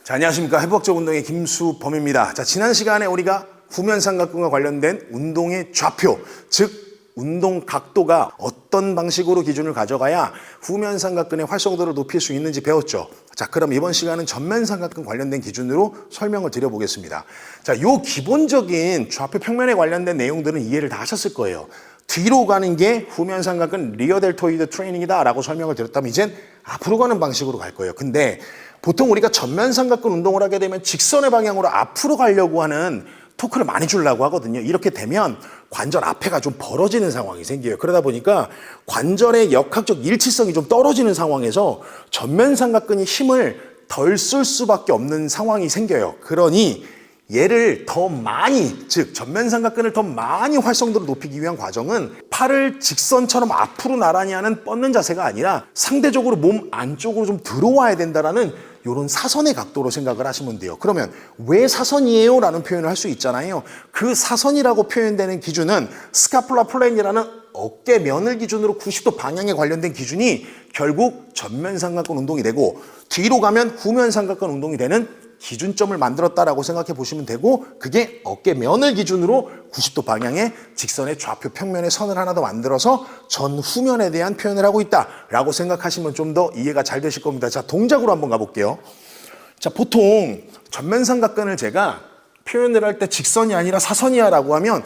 자, 안녕하십니까. 해부학적 운동의 김수범입니다. 자, 지난 시간에 우리가 후면삼각근과 관련된 운동의 좌표, 즉 운동 각도가 어떤 방식으로 기준을 가져가야 후면삼각근의 활성도를 높일 수 있는지 배웠죠. 자, 그럼 이번 시간은 전면삼각근 관련된 기준으로 설명을 드려보겠습니다. 자, 요 기본적인 좌표 평면에 관련된 내용들은 이해를 다 하셨을 거예요. 뒤로 가는 게 후면삼각근 리어 델토이드 트레이닝이다 라고 설명을 드렸다면 이젠 앞으로 가는 방식으로 갈 거예요. 근데 보통 우리가 전면삼각근 운동을 하게 되면 직선의 방향으로 앞으로 가려고 하는 토크를 많이 주려고 하거든요. 이렇게 되면 관절 앞에가 좀 벌어지는 상황이 생겨요. 그러다 보니까 관절의 역학적 일치성이 좀 떨어지는 상황에서 전면삼각근이 힘을 덜 쓸 수밖에 없는 상황이 생겨요. 그러니 얘를 더 많이, 즉 전면삼각근을 더 많이 활성도를 높이기 위한 과정은 팔을 직선처럼 앞으로 나란히 하는 뻗는 자세가 아니라 상대적으로 몸 안쪽으로 좀 들어와야 된다라는 이런 사선의 각도로 생각을 하시면 돼요. 그러면 왜 사선이에요? 라는 표현을 할 수 있잖아요. 그 사선이라고 표현되는 기준은 스카풀라 플레인이라는 어깨면을 기준으로 90도 방향에 관련된 기준이 결국 전면삼각근 운동이 되고 뒤로 가면 후면삼각근 운동이 되는 기준점을 만들었다라고 생각해 보시면 되고, 그게 어깨면을 기준으로 90도 방향의 직선의 좌표 평면의 선을 하나 더 만들어서 전후면에 대한 표현을 하고 있다라고 생각하시면 좀 더 이해가 잘 되실 겁니다. 자, 동작으로 한번 가볼게요. 자, 보통 전면삼각근을 제가 표현을 할 때 직선이 아니라 사선이야 라고 하면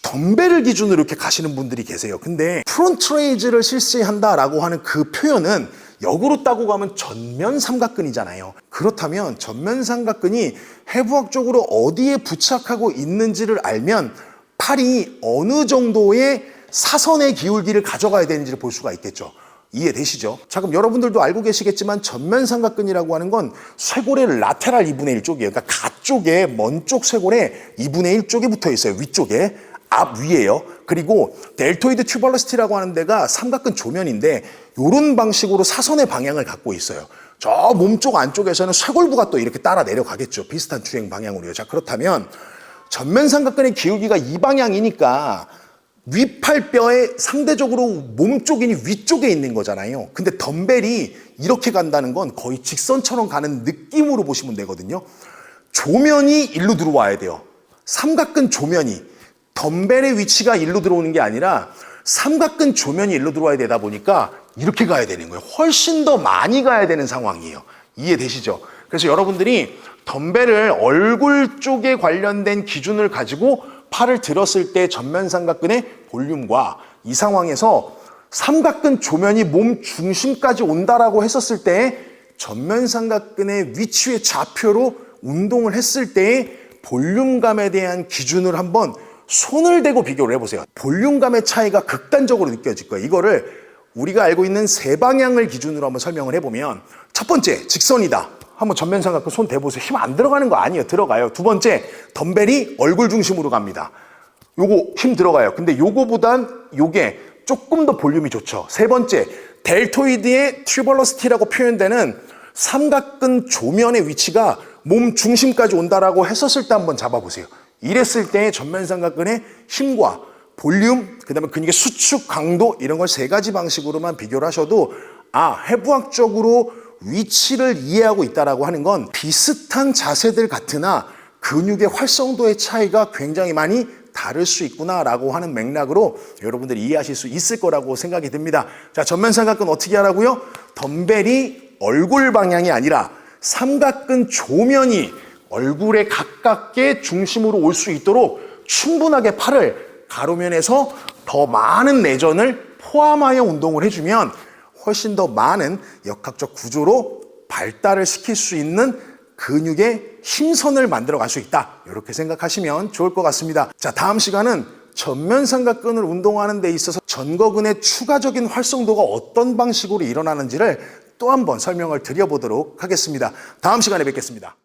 덤벨을 기준으로 이렇게 가시는 분들이 계세요. 근데 프론트 레이즈를 실시한다라고 하는 그 표현은 역으로 따고 가면 전면삼각근이잖아요. 그렇다면 전면삼각근이 해부학적으로 어디에 부착하고 있는지를 알면 팔이 어느 정도의 사선의 기울기를 가져가야 되는지를 볼 수가 있겠죠. 이해되시죠? 자, 그럼 여러분들도 알고 계시겠지만 전면삼각근이라고 하는 건 쇄골의 라테랄 2분의 1 쪽이에요. 그러니까 가쪽에 먼 쪽 쇄골의 2분의 1 쪽에 붙어 있어요. 위쪽에. 앞 위에요. 그리고 델토이드 튜버러시티라고 하는 데가 삼각근 조면인데 이런 방식으로 사선의 방향을 갖고 있어요. 저 몸쪽 안쪽에서는 쇄골부가 또 이렇게 따라 내려가겠죠. 비슷한 주행 방향으로요. 자, 그렇다면 전면삼각근의 기울기가 이 방향이니까 윗팔뼈의 상대적으로 몸쪽이 위쪽에 있는 거잖아요. 근데 덤벨이 이렇게 간다는 건 거의 직선처럼 가는 느낌으로 보시면 되거든요. 조면이 일로 들어와야 돼요. 삼각근 조면이. 덤벨의 위치가 일로 들어오는 게 아니라 삼각근 조면이 일로 들어와야 되다 보니까 이렇게 가야 되는 거예요. 훨씬 더 많이 가야 되는 상황이에요. 이해되시죠? 그래서 여러분들이 덤벨을 얼굴 쪽에 관련된 기준을 가지고 팔을 들었을 때 전면삼각근의 볼륨과 이 상황에서 삼각근 조면이 몸 중심까지 온다라고 했었을 때 전면삼각근의 위치의 좌표로 운동을 했을 때의 볼륨감에 대한 기준을 한번 손을 대고 비교를 해보세요. 볼륨감의 차이가 극단적으로 느껴질 거예요. 이거를 우리가 알고 있는 세 방향을 기준으로 한번 설명을 해보면, 첫 번째, 직선이다. 한번 전면삼각근 손 대보세요. 힘 안 들어가는 거 아니에요. 들어가요. 두 번째, 덤벨이 얼굴 중심으로 갑니다. 요거 힘 들어가요. 근데 요거보단 요게 조금 더 볼륨이 좋죠. 세 번째, 델토이드의 튜버러시티라고 표현되는 삼각근 조면의 위치가 몸 중심까지 온다라고 했었을 때 한번 잡아보세요. 이랬을 때 전면삼각근의 힘과 볼륨, 그 다음에 근육의 수축 강도, 이런 걸 세 가지 방식으로만 비교를 하셔도 해부학적으로 위치를 이해하고 있다라고 하는 건 비슷한 자세들 같으나 근육의 활성도의 차이가 굉장히 많이 다를 수 있구나라고 하는 맥락으로 여러분들이 이해하실 수 있을 거라고 생각이 듭니다. 자, 전면삼각근 어떻게 하라고요? 덤벨이 얼굴 방향이 아니라 삼각근 조면이 얼굴에 가깝게 중심으로 올 수 있도록 충분하게 팔을 가로면에서 더 많은 내전을 포함하여 운동을 해주면 훨씬 더 많은 역학적 구조로 발달을 시킬 수 있는 근육의 힘선을 만들어 갈 수 있다. 이렇게 생각하시면 좋을 것 같습니다. 자, 다음 시간은 전면삼각근을 운동하는 데 있어서 전거근의 추가적인 활성도가 어떤 방식으로 일어나는지를 또 한번 설명을 드려보도록 하겠습니다. 다음 시간에 뵙겠습니다.